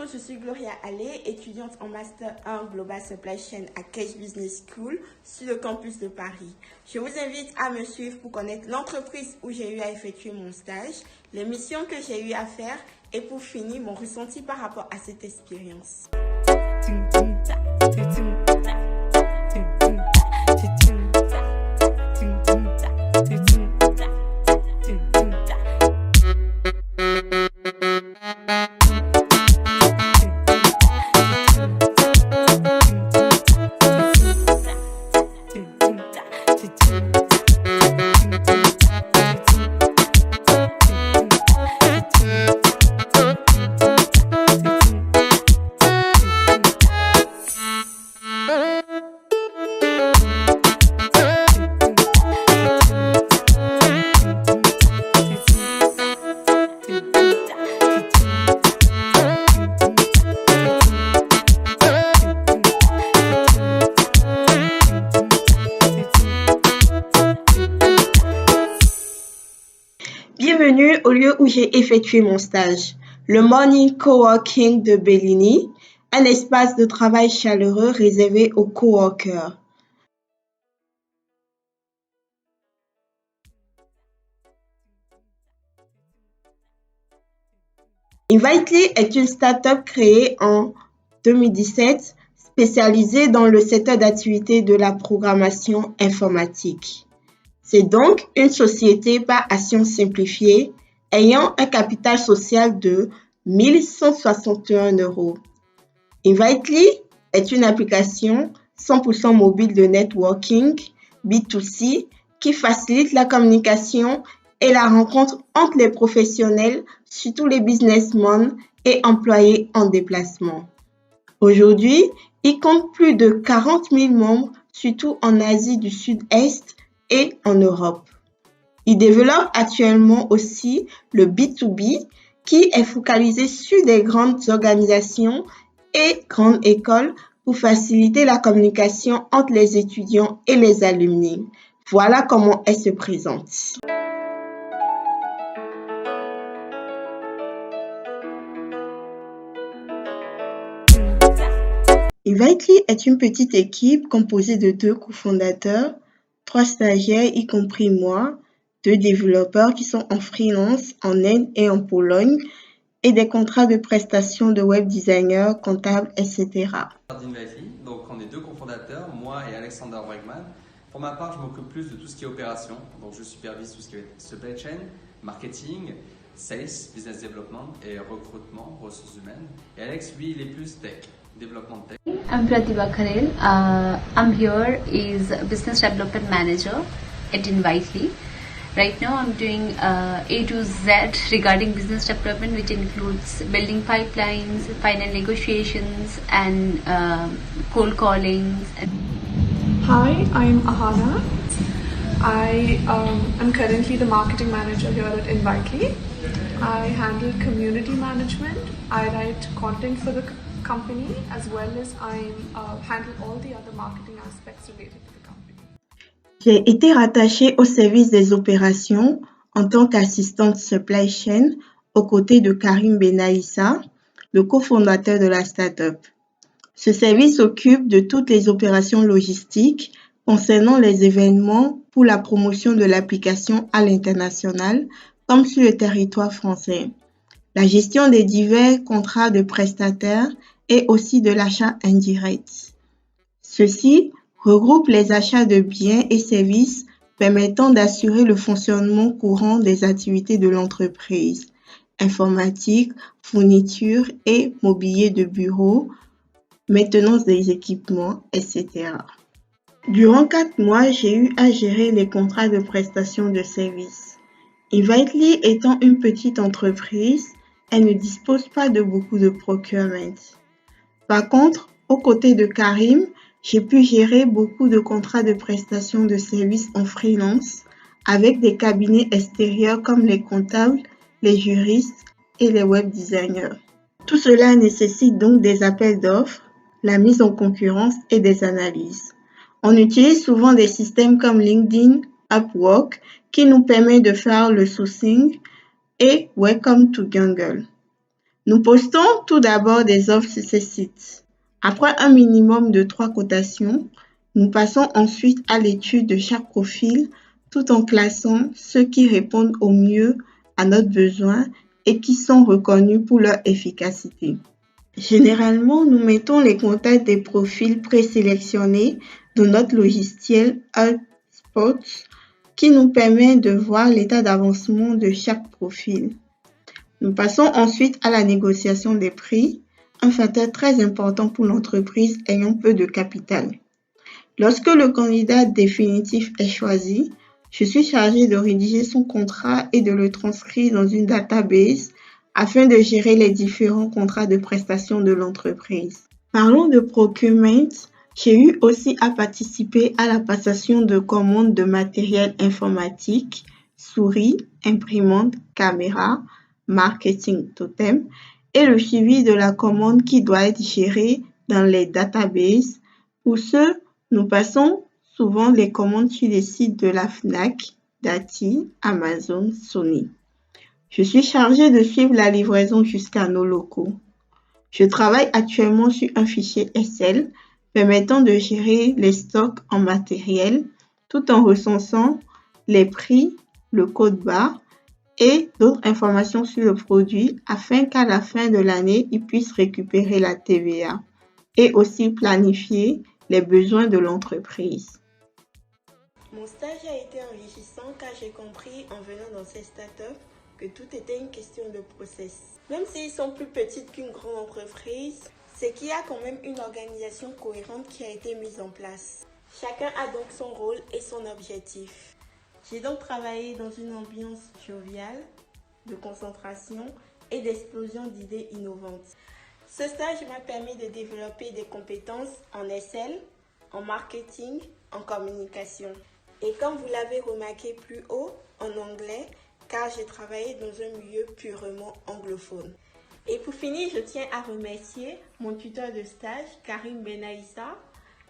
Bonjour, je suis Gloria Allé, étudiante en Master 1 Global Supply Chain à Cage Business School sur le campus de Paris. Je vous invite à me suivre pour connaître l'entreprise où j'ai eu à effectuer mon stage, les missions que j'ai eu à faire et pour finir, mon ressenti par rapport à cette expérience. Bienvenue au lieu où j'ai effectué mon stage, le Morning Coworking de Bellini, un espace de travail chaleureux réservé aux coworkers. Invitely est une start-up créée en 2017 spécialisée dans le secteur d'activité de la programmation informatique. C'est donc une société par action simplifiée ayant un capital social de 1 161 €. Invitely est une application 100% mobile de networking B2C qui facilite la communication et la rencontre entre les professionnels, surtout les businessmen et employés en déplacement. Aujourd'hui, il compte plus de 40 000 membres, surtout en Asie du Sud-Est et en Europe. Il développe actuellement aussi le B2B qui est focalisé sur des grandes organisations et grandes écoles pour faciliter la communication entre les étudiants et les alumni. Voilà comment elle se présente. Invitely est une petite équipe composée de 2 cofondateurs, 3 stagiaires, y compris moi, 2 développeurs qui sont en freelance en Inde et en Pologne, et des contrats de prestation de web designer, comptables, etc. Donc on est 2 cofondateurs, moi et Alexander Wegman. Pour ma part, je m'occupe plus de tout ce qui est opération, donc je supervise tout ce qui est supply chain, marketing, sales, business development et recrutement, ressources humaines. Et Alex, lui, il est plus tech, développement tech. I'm Pratibha Kharel. I'm here as a business development manager at Invitely. Right now I'm doing A to Z regarding business development, which includes building pipelines, final negotiations and cold callings. Hi, I'm Ahana. I am currently the marketing manager here at Invitely. I handle community management. I write content for the company as well as I handle all the other marketing aspects related to the company. J'ai été rattachée au service des opérations en tant qu'assistante supply chain aux côtés de Karim Benaïssa, le cofondateur de la startup. Ce service s'occupe de toutes les opérations logistiques concernant les événements pour la promotion de l'application à l'international comme sur le territoire français, la gestion des divers contrats de prestataires et aussi de l'achat indirect. Ceci regroupe les achats de biens et services permettant d'assurer le fonctionnement courant des activités de l'entreprise, informatique, fourniture et mobilier de bureau, maintenance des équipements, etc. Durant 4 mois, j'ai eu à gérer les contrats de prestation de services. Invitely étant une petite entreprise, elle ne dispose pas de beaucoup de procurement. Par contre, aux côtés de Karim, j'ai pu gérer beaucoup de contrats de prestation de services en freelance avec des cabinets extérieurs comme les comptables, les juristes et les web designers. Tout cela nécessite donc des appels d'offres, la mise en concurrence et des analyses. On utilise souvent des systèmes comme LinkedIn, Upwork qui nous permet de faire le sourcing et Welcome to Jungle. Nous postons tout d'abord des offres sur ces sites. Après un minimum de 3 cotations, nous passons ensuite à l'étude de chaque profil tout en classant ceux qui répondent au mieux à notre besoin et qui sont reconnus pour leur efficacité. Généralement, nous mettons les contacts des profils présélectionnés dans notre logiciel HubSpot qui nous permet de voir l'état d'avancement de chaque profil. Nous passons ensuite à la négociation des prix, un facteur très important pour l'entreprise ayant peu de capital. Lorsque le candidat définitif est choisi, je suis chargée de rédiger son contrat et de le transcrire dans une database afin de gérer les différents contrats de prestation de l'entreprise. Parlons de procurement. J'ai eu aussi à participer à la passation de commandes de matériel informatique, souris, imprimantes, caméras, marketing totem et le suivi de la commande qui doit être gérée dans les databases. Pour ce, nous passons souvent les commandes sur les sites de la Fnac, Darty, Amazon, Sony. Je suis chargée de suivre la livraison jusqu'à nos locaux. Je travaille actuellement sur un fichier Excel permettant de gérer les stocks en matériel tout en recensant les prix, le code barre et d'autres informations sur le produit afin qu'à la fin de l'année, ils puissent récupérer la TVA et aussi planifier les besoins de l'entreprise. Mon stage a été enrichissant car j'ai compris en venant dans ces startups que tout était une question de process. Même s'ils sont plus petites qu'une grande entreprise, c'est qu'il y a quand même une organisation cohérente qui a été mise en place. Chacun a donc son rôle et son objectif. J'ai donc travaillé dans une ambiance joviale, de concentration et d'explosion d'idées innovantes. Ce stage m'a permis de développer des compétences en Excel, en marketing, en communication. Et comme vous l'avez remarqué plus haut, en anglais, car j'ai travaillé dans un milieu purement anglophone. Et pour finir, je tiens à remercier mon tuteur de stage, Karim Benaïssa,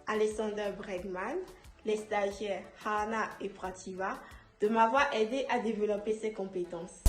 Alexander Bregman, les stagiaires Hana et Prativa, de m'avoir aidé à développer ces compétences.